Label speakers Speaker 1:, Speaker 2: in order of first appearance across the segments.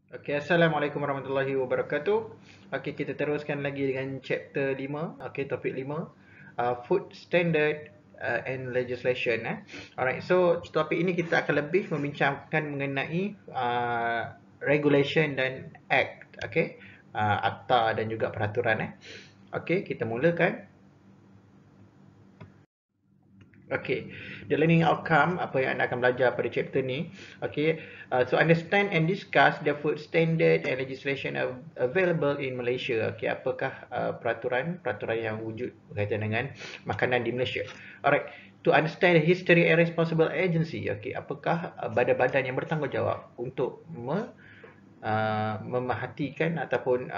Speaker 1: Okey, Assalamualaikum warahmatullahi wabarakatuh. Okey, kita teruskan lagi dengan chapter 5. Okey, topik 5. Food Standard and Legislation. Alright, so topik ini kita akan lebih membincangkan mengenai regulation dan act. Okey, akta dan juga peraturan. Okey, kita mulakan. Okay, the learning outcome, apa yang anda akan belajar pada chapter ni. Okay, so understand and discuss the food standard and legislation available in Malaysia. Okay, apakah peraturan yang wujud berkaitan dengan makanan di Malaysia. Alright, to understand the history and responsible agency. Okay, apakah badan-badan yang bertanggungjawab untuk memerhatikan ataupun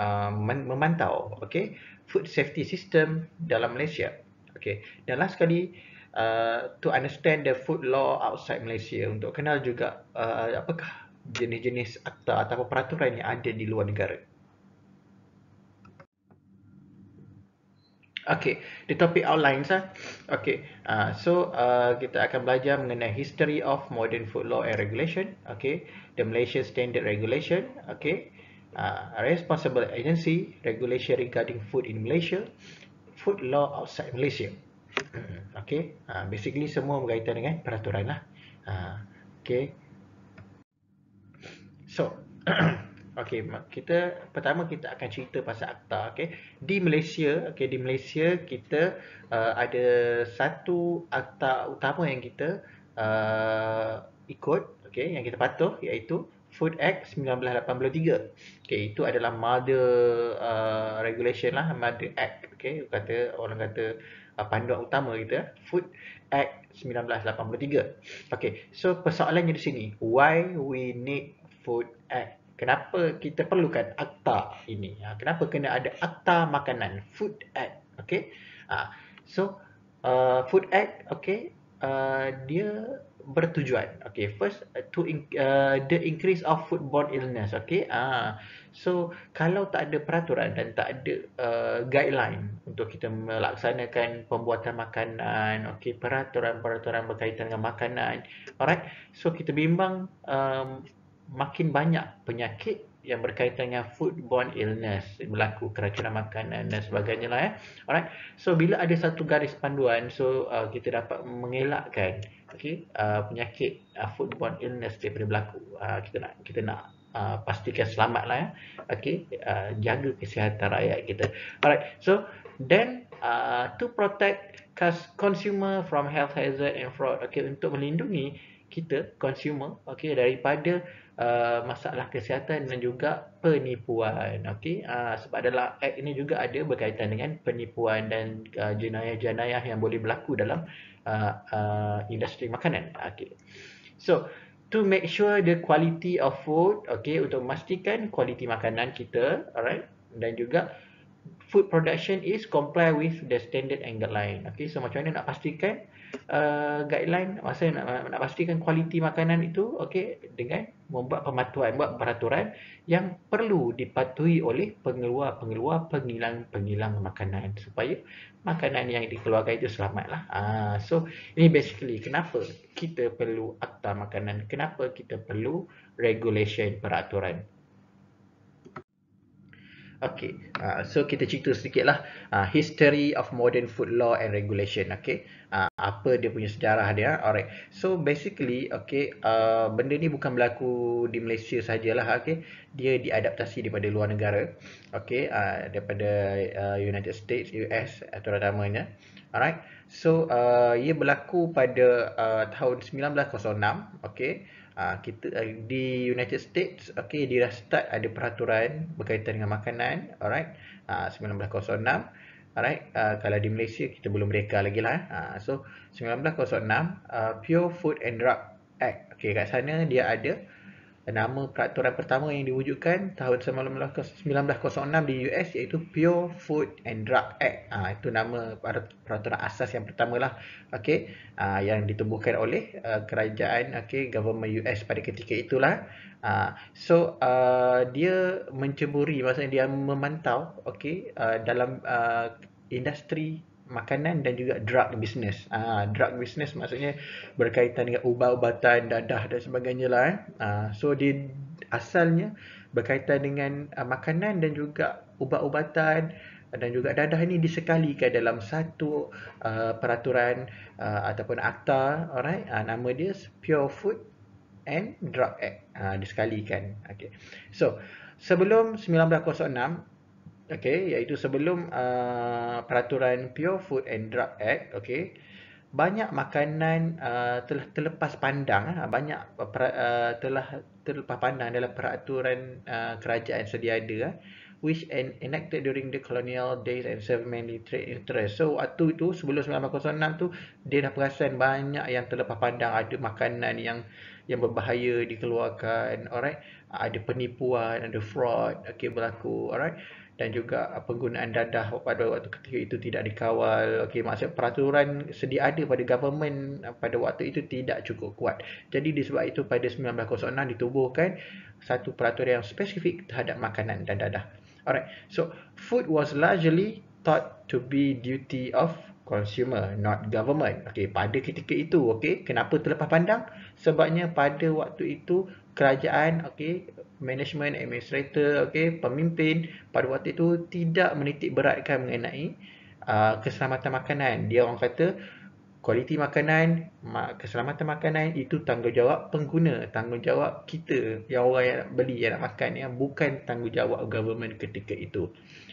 Speaker 1: memantau, okay, food safety system dalam Malaysia. Okay, dan last sekali, to understand the food law outside Malaysia, untuk kenal juga apakah jenis-jenis akta atau peraturan yang ada di luar negara. Okay, the topic outlines. Okay, kita akan belajar mengenai history of modern food law and regulation. Okay, the Malaysia Standard Regulation. Okay, responsible agency regulation regarding food in Malaysia, food law outside Malaysia. Okay, basically semua berkaitan dengan peraturan lah. Okay, so okey, pertama kita akan cerita pasal akta. Okey, di Malaysia kita ada satu akta utama yang kita ikut, okey, yang kita patuh, iaitu Food Act 1983. Okey, itu adalah mother regulation lah, mother act. Okey, orang kata panduan utama kita, Food Act 1983. Okey, so persoalannya di sini, why we need Food Act? Kenapa kita perlukan akta ini? Kenapa kena ada akta makanan, Food Act? Okey. So Food Act, okey, dia bertujuan, okey, first the increase of foodborne illness. Okey. So kalau tak ada peraturan dan tak ada guideline untuk kita melaksanakan pembuatan makanan, okey, peraturan-peraturan berkaitan dengan makanan, alright, so kita bimbang makin banyak penyakit yang berkaitan dengan foodborne illness berlaku, keracunan makanan dan sebagainya lah. Alright, so bila ada satu garis panduan, so kita dapat mengelakkan, okay, penyakit foodborne illness daripada berlaku. Kita nak pastikan selamat lah, okay, jaga kesihatan rakyat kita. Alright, so then to protect consumer from health hazard and fraud, okay, untuk melindungi kita consumer, okay, daripada masalah kesihatan dan juga penipuan. Okey, sebab dalam act ini juga ada berkaitan dengan penipuan dan jenayah-jenayah yang boleh berlaku dalam industri makanan. Okey, so to make sure the quality of food, okey, untuk memastikan kualiti makanan kita, alright, dan juga food production is comply with the standard and guideline. Okay, so macam mana nak pastikan guideline, maksudnya nak pastikan kualiti makanan itu, okay, dengan membuat pematuhan, buat peraturan yang perlu dipatuhi oleh pengeluar-pengeluar, pengilang-pengilang makanan, supaya makanan yang dikeluarkan itu selamatlah. So ini basically kenapa kita perlu akta makanan, kenapa kita perlu regulation, peraturan. Okay, so kita cerita sedikit lah history of modern food law and regulation. Okay, apa dia punya sejarah dia. Alright, so basically, okay, benda ni bukan berlaku di Malaysia sajalah. Okay, dia diadaptasi daripada luar negara. Okay, daripada United States, US terutamanya. Alright, so ia berlaku pada tahun 1906. Okay, di United States, okay, dia dah start ada peraturan berkaitan dengan makanan. Alright, 1906. Alright, kalau di Malaysia kita belum merdeka lagi lah. So 1906, Pure Food and Drug Act. Okay, kat sana dia ada nama peraturan pertama yang diwujudkan tahun 1906 di US, iaitu Pure Food and Drug Act. Itu nama peraturan asas yang pertama lah, okay, yang ditubuhkan oleh kerajaan, okay, government US pada ketika itulah. So dia menceburi, maksudnya dia memantau, okay, dalam industri makanan dan juga drug business. Drug business maksudnya berkaitan dengan ubat-ubatan, dadah dan sebagainya lah. So dia asalnya berkaitan dengan makanan dan juga ubat-ubatan dan juga dadah ini disekalikan dalam satu peraturan ataupun akta, alright, nama dia Pure Food and Drug Act, disekalikan. Okay. So, sebelum 1906, okay, iaitu sebelum peraturan Pure Food and Drug Act, okay, banyak makanan telah terlepas pandang, telah terlepas pandang dalam peraturan kerajaan sedia ada, which enacted during the colonial days and served mainly trade interest. So waktu itu sebelum 1906 tu dia dah perasan banyak yang terlepas pandang, ada makanan yang berbahaya dikeluarkan, alright, ada penipuan, ada fraud, okay, berlaku, alright, dan juga penggunaan dadah pada waktu ketika itu tidak dikawal. Okey, maksud peraturan sedia ada pada government pada waktu itu tidak cukup kuat. Jadi disebab itu pada 1906 ditubuhkan satu peraturan yang spesifik terhadap makanan dan dadah. Alright, so food was largely thought to be duty of consumer, not government. Okey, pada ketika itu, okey, kenapa terlepas pandang? Sebabnya pada waktu itu kerajaan, okey, management, administrator, okey, pemimpin pada waktu itu tidak menitik beratkan mengenai keselamatan makanan. Dia orang kata kualiti makanan, keselamatan makanan itu tanggungjawab pengguna, tanggungjawab kita yang orang yang beli, yang nak makan, ya, bukan tanggungjawab government ketika itu.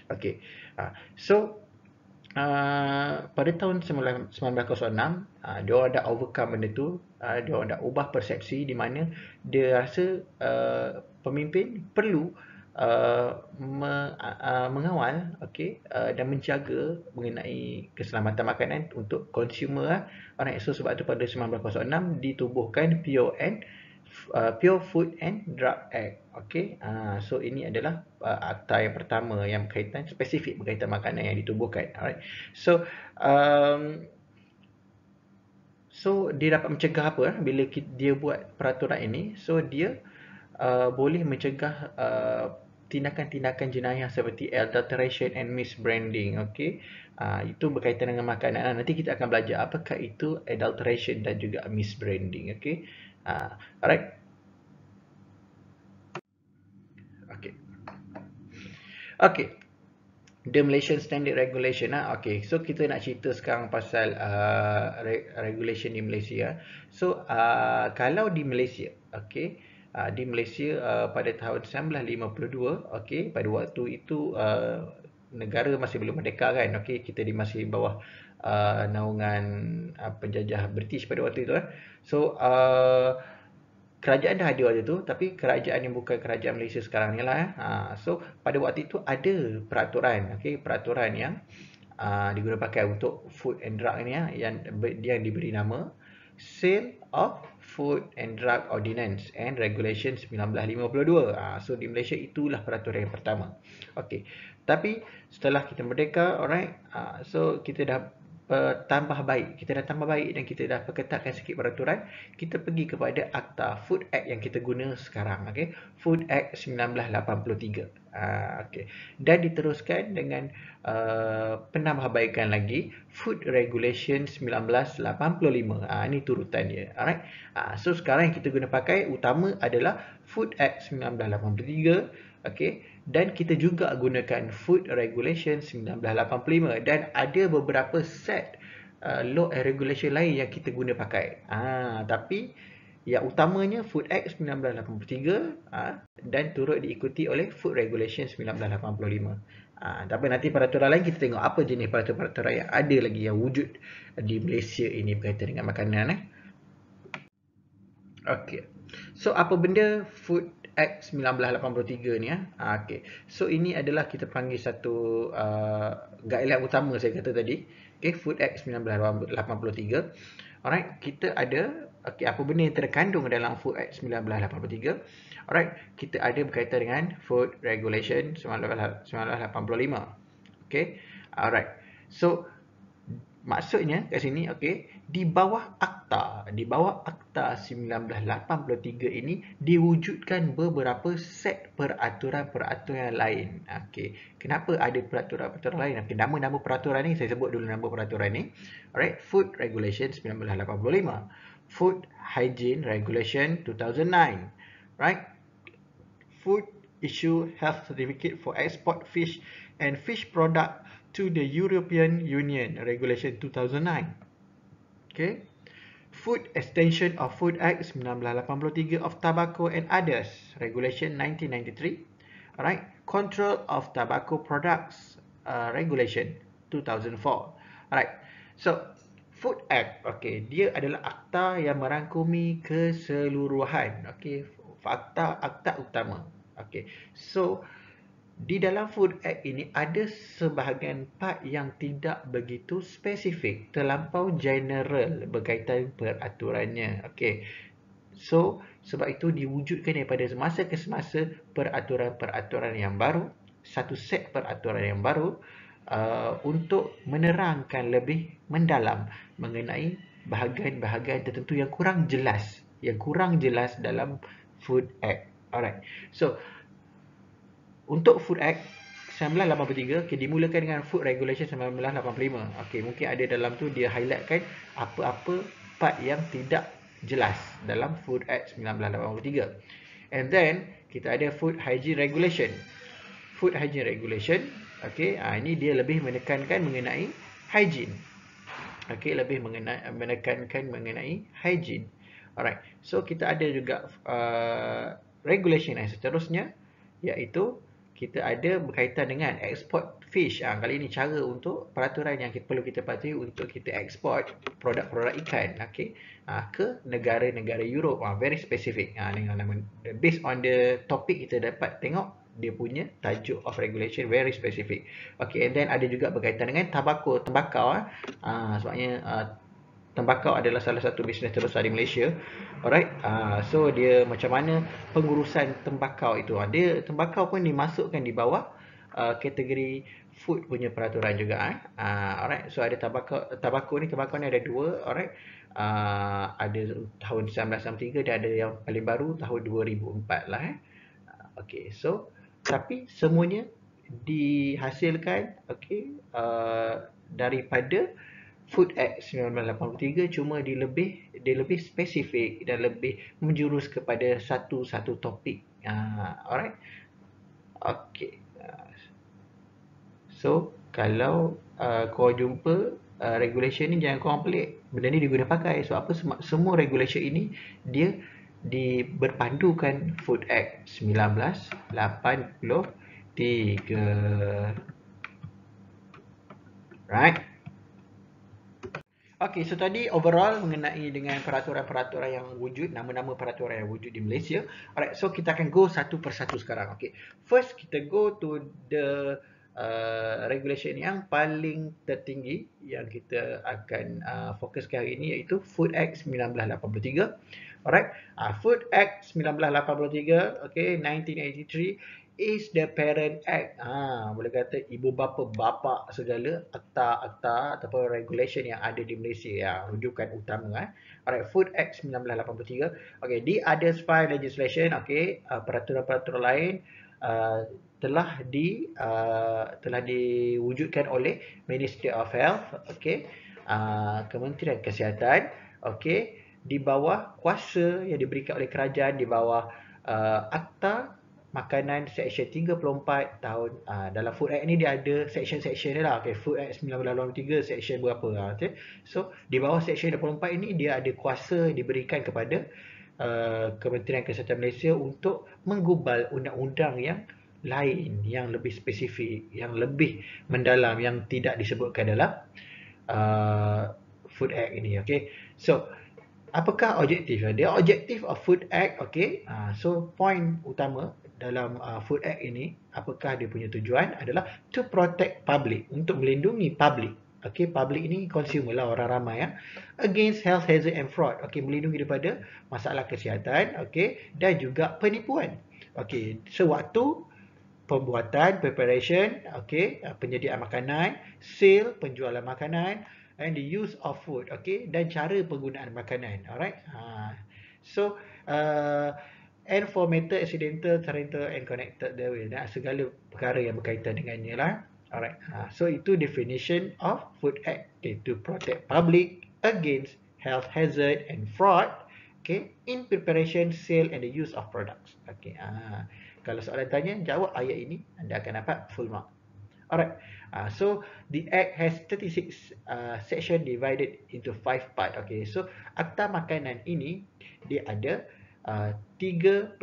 Speaker 1: Okey. So pada tahun 1906, dia orang dah overcome benda tu, dia orang dah ubah persepsi di mana dia rasa pemimpin perlu mengawal, okey, dan menjaga mengenai keselamatan makanan untuk consumer. Alright, so sebab tu pada 1906 ditubuhkan Pure Food and Drug Act. Okey, so ini adalah akta yang pertama yang berkaitan spesifik berkaitan makanan yang ditubuhkan. Alright, so dia dapat mencegah apa bila dia buat peraturan ini? So dia boleh mencegah tindakan-tindakan jenayah seperti adulteration and misbranding. Okey, itu berkaitan dengan makanan. Nanti kita akan belajar apakah itu adulteration dan juga misbranding. Okey, alright. Okey. Okey. The Malaysian Standard Regulation. Okey, so kita nak cerita sekarang pasal regulation di Malaysia. So kalau di Malaysia, okey, di Malaysia pada tahun 1952, okey, pada waktu itu negara masih belum merdeka kan. Okey, kita masih bawah naungan penjajah British pada waktu itu. So kerajaan dah ada waktu tu, tapi kerajaan yang bukan kerajaan Malaysia sekarang ni lah. So pada waktu itu ada peraturan, okey, peraturan yang digunakan pakai untuk food and drug ni, yang diberi nama Sale of Food and Drug Ordinance and Regulation 1952. So di Malaysia itulah peraturan yang pertama. Okey. Tapi setelah kita merdeka, alright, so kita dah tambah baik. Kita dah tambah baik dan kita dah perketatkan sikit peraturan. Kita pergi kepada Akta Food Act yang kita guna sekarang, okey. Food Act 1983. Okey. Dan diteruskan dengan penambahbaikan lagi Food Regulation 1985. Ini turutan dia. Alright. So sekarang yang kita guna pakai utama adalah Food Act 1983, okey. Dan kita juga gunakan Food Regulation 1985 dan ada beberapa set law and regulation lain yang kita guna pakai. Tapi yang utamanya Food Act 1983 dan turut diikuti oleh Food Regulation 1985. Tapi nanti peraturan lain kita tengok apa jenis peraturan yang ada lagi yang wujud di Malaysia ini berkaitan dengan makanan. Okey. So apa benda Food Act 1983 ni? Okey. So ini adalah kita panggil satu guideline utama saya kata tadi. Okey, Food Act 1983. Alright, kita ada apa benda yang terkandung dalam Food Act 1983? Alright, kita ada berkaitan dengan Food Regulation 1985. Okey. Alright. So maksudnya kat sini, okey, di bawah akta 1983 ini diwujudkan beberapa set peraturan-peraturan lain. Okey, kenapa ada peraturan-peraturan lain? Okey, nama-nama peraturan ni saya sebut dulu nama peraturan ni. Alright, Food Regulation 1985, Food Hygiene Regulation 2009, right? Food issue health certificate for export fish and fish product to the European Union, Regulation 2009. Okay. Food Extension of Food Act 1983 of Tobacco and Others, Regulation 1993. Alright. Control of Tobacco Products, Regulation 2004. Alright. So, Food Act, okay, dia adalah akta yang merangkumi keseluruhan, okay, akta utama. Okay. So, di dalam Food Act ini ada sebahagian part yang tidak begitu spesifik, terlampau general berkaitan peraturannya. Okey. So, sebab itu diwujudkan daripada semasa ke semasa peraturan-peraturan yang baru, satu set peraturan yang baru untuk menerangkan lebih mendalam mengenai bahagian-bahagian tertentu yang kurang jelas dalam Food Act. Alright. So, untuk Food Act 1983, okay, dimulakan dengan Food Regulation 1985. Okay, mungkin ada dalam tu dia highlightkan apa-apa part yang tidak jelas dalam Food Act 1983. And then kita ada Food Hygiene Regulation. Food Hygiene Regulation, okay, ini dia lebih menekankan mengenai hygiene. Okay, lebih menekankan mengenai hygiene. Alright, so kita ada juga regulation yang seterusnya, iaitu kita ada berkaitan dengan export fish. Kali ini cara untuk peraturan yang perlu kita patuhi untuk kita export produk-produk ikan, okay, ke negara-negara Europe. Very specific. Based on the topic, kita dapat tengok dia punya tajuk of regulation very specific. Okay, and then ada juga berkaitan dengan tembakau. Sebabnya tembakau adalah salah satu bisnes terbesar di Malaysia. Alright. So dia macam mana pengurusan tembakau itu. Dia tembakau pun dimasukkan di bawah kategori food punya peraturan juga. Alright. So ada tembakau ni ada dua. Alright. Ada tahun 1993 dan ada yang paling baru tahun 2004 lah. Okay. So tapi semuanya dihasilkan, okay, daripada Food Act 1983, cuma dia lebih spesifik dan lebih menjurus kepada satu topik. Alright. Okay. So kalau kau jumpa regulation ni, jangan kau pelik. Benda ni diguna pakai. So apa semua regulation ini dia berpandukan Food Act 1983. Right. Okay, so tadi overall mengenai dengan peraturan-peraturan yang wujud, nama-nama peraturan yang wujud di Malaysia. Alright, so kita akan go satu persatu sekarang. Okay, first kita go to the regulation yang paling tertinggi yang kita akan fokuskan hari ini, iaitu Food Act 1983. Alright, Food Act 1983, okay, 1983 is the parent act. Boleh kata ibu bapa segala akta-akta ataupun regulation yang ada di Malaysia, rujukan utama. Alright, Food Act 1983. Okay, the others five legislation, okay, peraturan-peraturan lain telah diwujudkan oleh Ministry of Health, okay, Kementerian Kesihatan, okay, di bawah kuasa yang diberikan oleh kerajaan, di bawah Akta Makanan Seksyen 34 tahun. Dalam Food Act ni dia ada seksyen-seksyen dia lah. Okay, Food Act 1983 seksyen berapa. Okay. So di bawah seksyen 24 ini dia ada kuasa diberikan kepada Kementerian Kesihatan Malaysia untuk menggubal undang-undang yang lain, yang lebih spesifik, yang lebih mendalam, yang tidak disebutkan dalam Food Act ini. Okay. So apakah objektif? Dia objektif of Food Act, okay. So point utama dalam Food Act ini, apakah dia punya tujuan adalah to protect public, untuk melindungi public. Okay, public ini consumer lah, orang ramai against health hazard and fraud. Okay, melindungi daripada masalah kesihatan, okay, dan juga penipuan. Okay, sewaktu pembuatan, preparation, okay, penyediaan makanan, sale, penjualan makanan, and the use of food, okay, dan cara penggunaan makanan. Alright. So and for method, accidental, parental and connected dairy, dan segala perkara yang berkaitan dengannya lah. Alright. So itu definition of Food Act, okay, to protect public against health hazard and fraud, okay, in preparation, sale and the use of products. Okay. Kalau soalan tanya, jawab ayat ini, anda akan dapat full mark. Alright. So the act has 36 section divided into 5 part. Okay. So akta makanan ini dia ada 36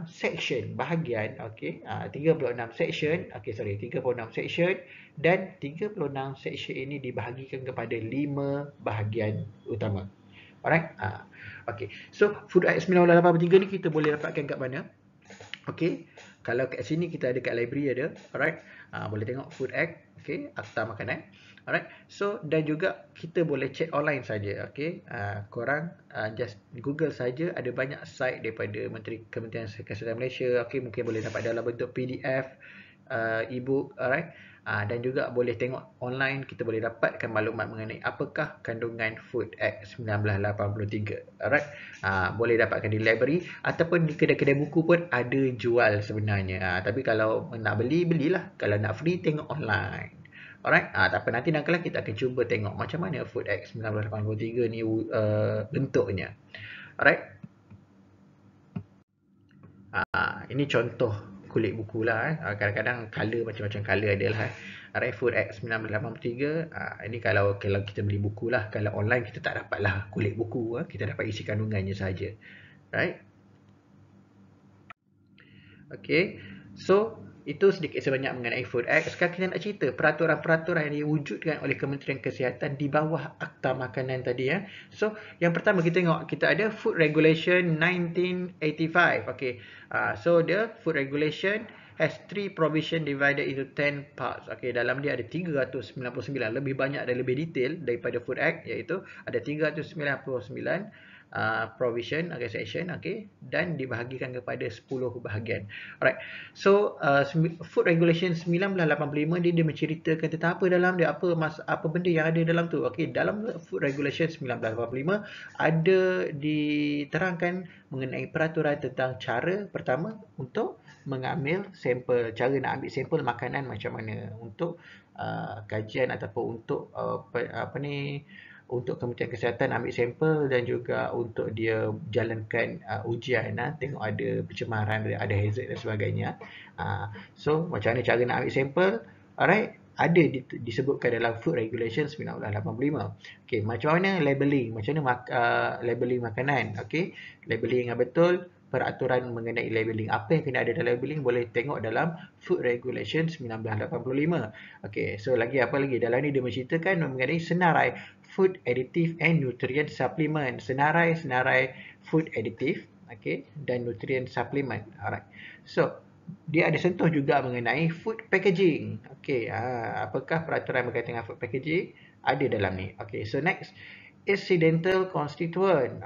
Speaker 1: section bahagian. Okay. 36 section. Okay, sorry, 36 section, dan 36 section ini dibahagikan kepada 5 bahagian utama. Alright. Okay. So Food Act 1983 ni kita boleh dapatkan kat mana? Okay. Kalau kat sini kita ada kat library ada. Alright. Boleh tengok Food Act. Okay. Akta makanan. Alright. So dan juga kita boleh check online saja. Okay. Korang just Google saja, ada banyak site daripada Kementerian Kesihatan Malaysia. Okay. Mungkin boleh dapat dalam bentuk PDF, e-book. Alright. Dan juga boleh tengok online, kita boleh dapatkan maklumat mengenai apakah kandungan Food Act 1983. Alright. Boleh dapatkan di library ataupun di kedai-kedai buku pun ada jual sebenarnya. Tapi kalau nak beli, belilah. Kalau nak free, tengok online. Alright. Tak apa, nanti dalam kelas kita akan cuba tengok macam mana Food Act 1983 ni bentuknya. Alright. Ini contoh kulit buku lah. Kadang-kadang color macam-macam color adalah. Alright, Food Act 1983. Ini kalau kita beli buku lah. Kalau online kita tak dapat lah kulit buku. Kita dapat isi kandungannya saja. Right? Okay. So itu sedikit sebanyak mengenai Food Act. Sekarang kita nak cerita peraturan-peraturan yang diwujudkan oleh Kementerian Kesihatan di bawah Akta Makanan tadi ya. So, yang pertama kita tengok, kita ada Food Regulation 1985. Okay. So the Food Regulation has 3 provision divided into 10 parts. Okay, dalam dia ada 399, lebih banyak dan lebih detail daripada Food Act, iaitu ada 399 provision, section, dan dibahagikan kepada 10 bahagian. Alright. So Food Regulation 1985 dia menceritakan tentang apa dalam dia, apa benda yang ada dalam tu. Dalam Food Regulation 1985 ada diterangkan mengenai peraturan tentang cara pertama untuk mengambil sampel, cara nak ambil sampel makanan macam mana untuk kajian ataupun untuk untuk Kementerian Kesihatan ambil sampel, dan juga untuk dia jalankan ujian, tengok ada pencemaran, ada hazard dan sebagainya. So macam mana cara nak ambil sampel, alright, ada disebutkan dalam Food Regulation 1985. Macam mana labeling, macam mana labeling makanan. Labeling yang betul, peraturan mengenai labeling, apa yang kena ada dalam labeling boleh tengok dalam Food Regulation 1985. So lagi apa lagi dalam ni, dia menceritakan mengenai senarai food additive and nutrient supplement, senarai food additive, dan nutrient supplement. Alright. So dia ada sentuh juga mengenai food packaging. Apakah peraturan berkaitan dengan food packaging, ada dalam ni. So next, incidental constituent.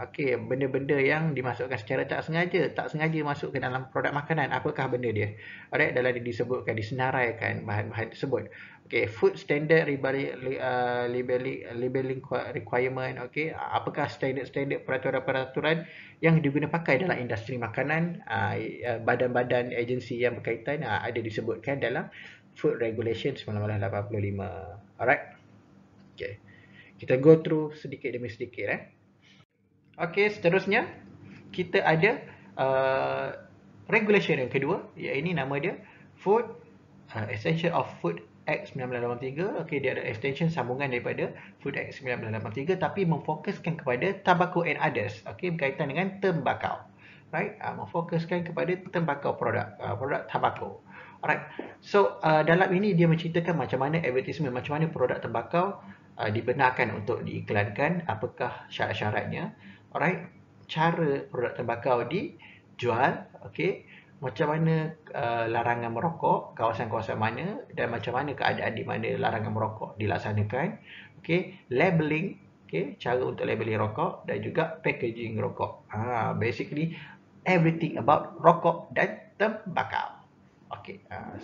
Speaker 1: Benda-benda yang dimasukkan secara tak sengaja masuk ke dalam produk makanan. Apakah benda dia? Alright, dalam dia disebutkan, disenaraikan bahan-bahan tersebut. Food standard labeling requirement. Apakah standard peraturan-peraturan yang digunakan pakai dalam industri makanan, badan-badan agensi yang berkaitan, ada disebutkan dalam Food Regulation 1985. Alright. Kita go through sedikit demi sedikit. Seterusnya kita ada regulation yang kedua, iaitu nama dia Food Extension of Food Act 1983. Dia ada extension sambungan daripada Food Act 1983, tapi memfokuskan kepada tobacco and others. Berkaitan dengan tembakau. Right? Memfokuskan kepada tembakau, produk tobacco. Alright. So dalam ini dia menceritakan macam mana advertisement, macam mana produk tembakau dibenarkan untuk diiklankan, apakah syarat-syaratnya. Alright. Cara produk tembakau dijual, macam mana larangan merokok, kawasan-kawasan mana, dan macam mana keadaan di mana larangan merokok dilaksanakan. Labeling, cara untuk labeling rokok, dan juga packaging rokok. Basically everything about rokok dan tembakau.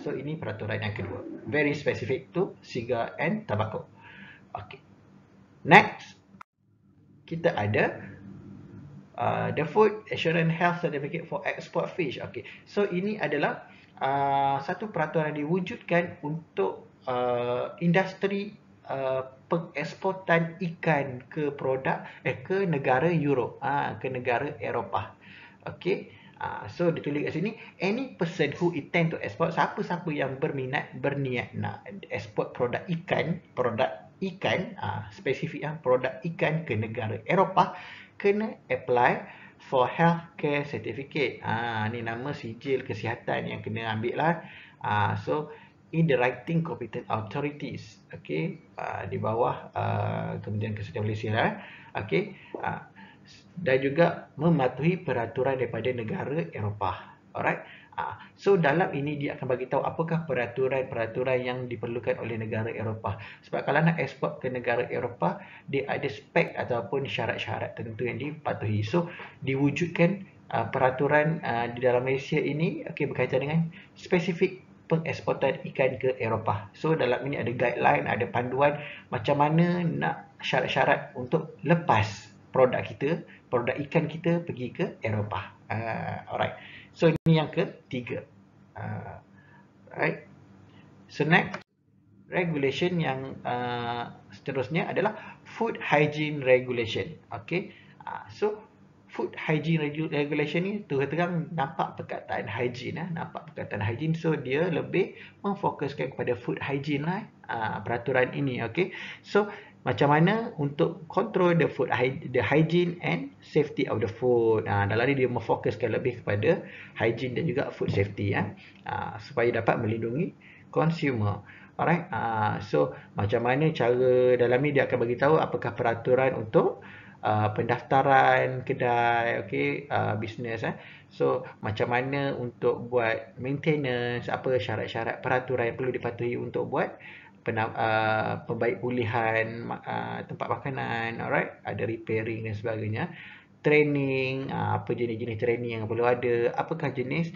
Speaker 1: So ini peraturan yang kedua, very specific to cigar and tobacco. Next, kita ada the Food Assurance Health Certificate for Export Fish. So ini adalah satu peraturan yang diwujudkan untuk industri pengeksportan ikan ke negara Europe, ke negara Eropah. So ditulis kat sini, any person who intend to export, siapa-siapa yang berniat nak export produk ikan, spesifik produk ikan ke negara Eropah, kena apply for healthcare certificate. Ni nama sijil kesihatan yang kena ambil lah. So in the writing competent authorities, okay, di bawah Kementerian Kesihatan Malaysia lah. Okay, dan juga mematuhi peraturan daripada negara Eropah. Alright. So dalam ini dia akan bagi tahu apakah peraturan-peraturan yang diperlukan oleh negara Eropah. Sebab kalau nak ekspor ke negara Eropah, dia ada spek ataupun syarat-syarat tertentu yang dipatuhi. So diwujudkan peraturan di dalam Malaysia ini, okay, berkaitan dengan spesifik pengeksportan ikan ke Eropah. So dalam ini ada guideline, ada panduan macam mana nak syarat-syarat untuk lepas produk ikan kita pergi ke Eropah. Alright. So ini yang ketiga. Alright. So next regulation yang seterusnya adalah food hygiene regulation. Okay. So food hygiene regulation ni terang nampak perkataan hygiene, nampak perkataan hygiene. So dia lebih memfokuskan kepada food hygiene lah, peraturan ini. Okay. So macam mana untuk control the hygiene and safety of the food. Dalam ni dia memfokuskan lebih kepada hygiene dan juga food safety, supaya dapat melindungi consumer. Alright. So macam mana cara dalam ni dia akan bagi tahu apakah peraturan untuk pendaftaran kedai, okay, bisnes. So macam mana untuk buat maintenance, apa syarat-syarat peraturan yang perlu dipatuhi untuk buat pembaik pulihan tempat makanan, alright, ada repairing dan sebagainya. Training, apa jenis-jenis training yang perlu ada, apakah jenis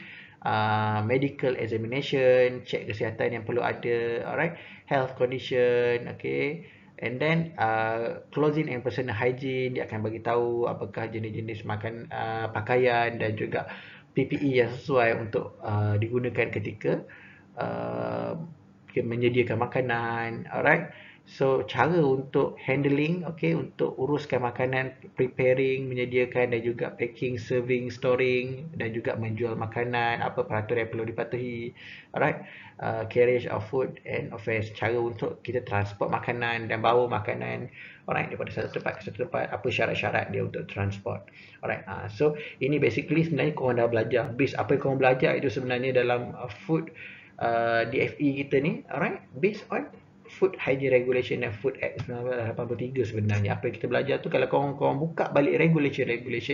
Speaker 1: medical examination, cek kesihatan yang perlu ada, alright, health condition, okay. And then clothing and personal hygiene, dia akan bagi tahu apakah jenis-jenis pakaian dan juga PPE yang sesuai untuk digunakan ketika menyediakan makanan. Alright. So cara untuk handling, okay, untuk uruskan makanan, preparing, menyediakan dan juga packing, serving, storing dan juga menjual makanan, apa peraturan yang perlu dipatuhi. Alright. Carriage of food and offense, cara untuk kita transport makanan dan bawa makanan, alright, daripada satu tempat ke satu tempat, apa syarat-syarat dia untuk transport. Alright. So ini basically sebenarnya korang dah belajar. Base apa yang korang belajar itu sebenarnya dalam food DFE kita ni, alright, based on Food Hygiene Regulation dan Food Act 1983 sebenarnya. Apa yang kita belajar tu, kalau korang buka balik regulation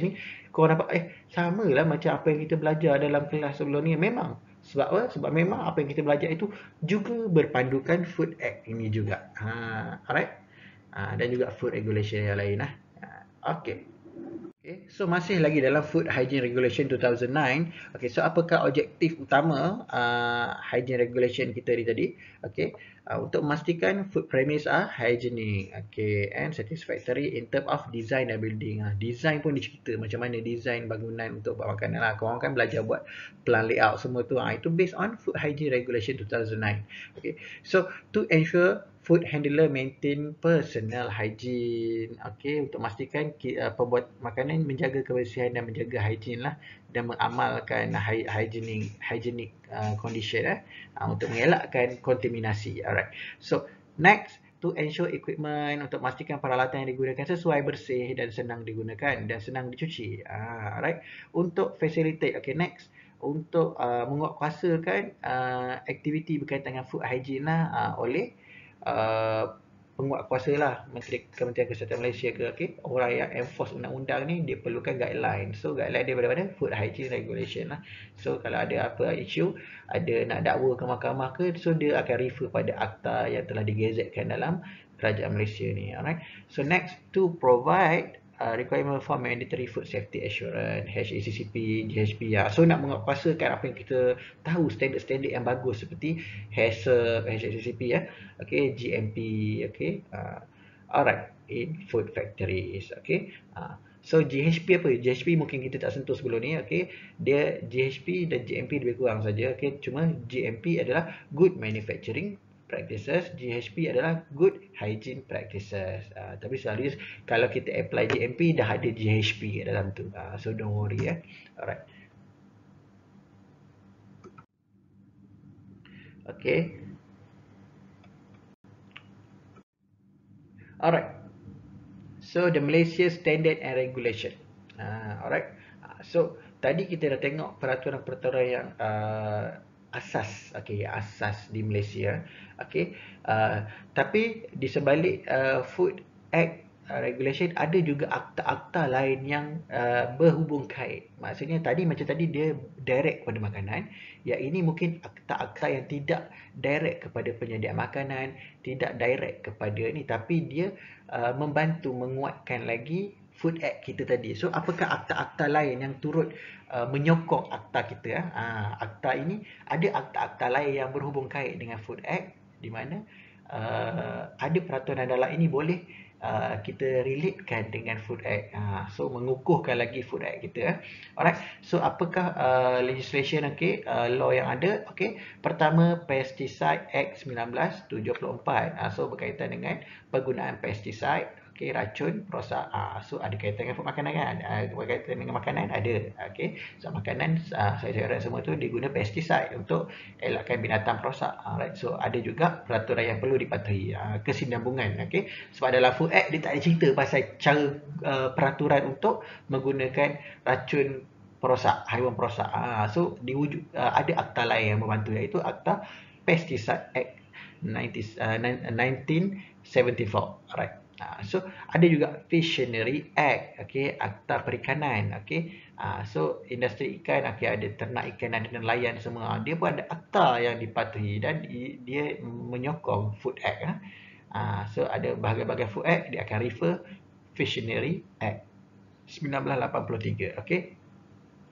Speaker 1: ni, korang dapat samalah macam apa yang kita belajar dalam kelas sebelum ni. Memang sebab apa? Sebab memang apa yang kita belajar itu juga berpandukan Food Act ini juga. Alright. Dan juga Food Regulation yang lain lah. Okay. Okay, so masih lagi dalam Food Hygiene Regulation 2009. Okay, so apakah objektif utama hygiene regulation kita ni tadi? Okay, untuk memastikan food premise are hygienic, okay, and satisfactory in term of design and building. Design pun dicerita macam mana design bangunan untuk buat makanan lah. Korang kan belajar buat plan layout semua tu. Itu based on Food Hygiene Regulation 2009. Okay, so to ensure food handler maintain personal hygiene, okay, untuk memastikan pembuat makanan menjaga kebersihan dan menjaga hygiene lah, dan mengamalkan hygienic condition untuk mengelakkan kontaminasi. Alright. So next, to ensure equipment, untuk memastikan peralatan yang digunakan sesuai, bersih dan senang digunakan dan senang dicuci. Alright. Untuk facilitate, okay, next, untuk menguatkuasakan aktiviti berkaitan dengan food hygiene lah oleh penguatkuasa lah, Menteri Kementerian Kesihatan Malaysia ke, okay, orang yang enforce undang-undang ni, dia perlukan guideline. So guideline dia daripada Food Hygiene Regulation lah. So kalau ada apa isu, ada nak dakwa ke mahkamah ke, so dia akan refer pada akta yang telah digazetkan dalam kerajaan Malaysia ni. Alright. So next, to provide requirement for mandatory food safety assurance, HACCP, GHP. So nak menguatkuasakan apa yang kita tahu, standard-standard yang bagus seperti HACCP, HACCP, okay, GMP, okay. Alright, in food factories, okay. So GHP apa? GHP mungkin kita tak sentuh sebelum ni, okay. Dia GHP dan GMP lebih kurang saja, okay. Cuma GMP adalah Good Manufacturing Practices, GHP adalah Good Hygiene Practices. Tapi selalu kalau kita apply GMP, dah ada GHP kat dalam tu. So don't worry. Alright. Okay. Alright. So the Malaysia Standard and Regulation. Alright. So tadi kita dah tengok peraturan-peraturan yang asas, okay, asas di Malaysia. Okay. Tapi di sebalik Food Act Regulation ada juga akta-akta lain yang berhubung kait. Maksudnya tadi macam tadi dia direct kepada makanan. Yang ini mungkin akta-akta yang tidak direct kepada penyedia makanan, tidak direct kepada ni, tapi dia membantu menguatkan lagi Food Act kita tadi. So apakah akta-akta lain yang turut menyokong akta kita? Akta ini ada akta-akta lain yang berhubung kait dengan Food Act di mana ada peraturan dalam ini boleh kita relatekan dengan Food Act. So mengukuhkan lagi Food Act kita. Alright. So apakah legislation, okay, law yang ada? Okay. Pertama, Pesticide Act 1974. So berkaitan dengan penggunaan pesticide, okay, racun, perosak. So ada kaitan dengan makanan kan? Berkaitan dengan makanan ada. Okay. So makanan sayur-sayuran semua tu diguna pesticide untuk elakkan binatang perosak. Alright. So ada juga peraturan yang perlu dipatuhi. Kesinambungan. Okay. Sebab dalam Food Act dia tak ada cerita pasal cara peraturan untuk menggunakan racun perosak, haiwan perosak. So ada akta lain yang membantu, iaitu akta Pesticide Act 1974. Alright. So ada juga Fishery Act, okay, akta perikanan, okay. So industri ikan, okay, ada ternak ikan, ada nelayan semua. Dia pun ada akta yang dipatuhi dan dia menyokong Food Act. So ada bahagian-bahagian Food Act dia akan refer Fishery Act 1983, okay.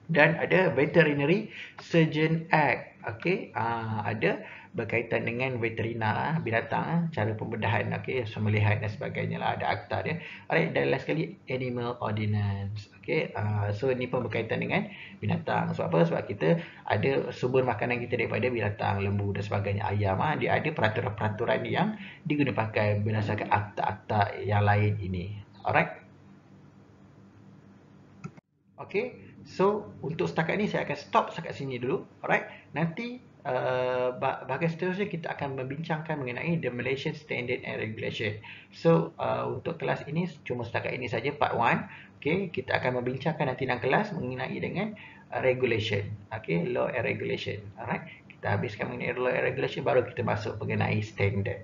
Speaker 1: Dan ada Veterinary Surgeon Act, okay. Ada berkaitan dengan veterina binatang, cara pembedahan, okay, sembelihan dan sebagainya lah, ada akta dia. Alright, dan last sekali Animal Ordinance, okay. So ni pun berkaitan dengan binatang. Sebab apa? Sebab kita ada sumber makanan kita daripada binatang, lembu dan sebagainya, ayam. Dia ada peraturan-peraturan yang diguna pakai berdasarkan akta-akta yang lain ini. Alright. Okay, so untuk setakat ni saya akan stop setakat sini dulu. Alright, nanti bahagian seterusnya kita akan membincangkan mengenai the Malaysian Standard and Regulation. So untuk kelas ini cuma setakat ini saja part 1. Okay, kita akan membincangkan nanti dalam kelas mengenai dengan regulation. Okay, law and regulation. Alright, kita habiskan mengenai law and regulation, baru kita masuk mengenai standard.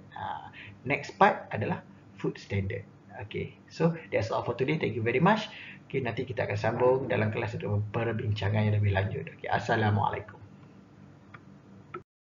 Speaker 1: Next part adalah food standard. Okay, so that's all for today. Thank you very much. Okay, nanti kita akan sambung dalam kelas untuk perbincangan yang lebih lanjut. Okay, Assalamualaikum.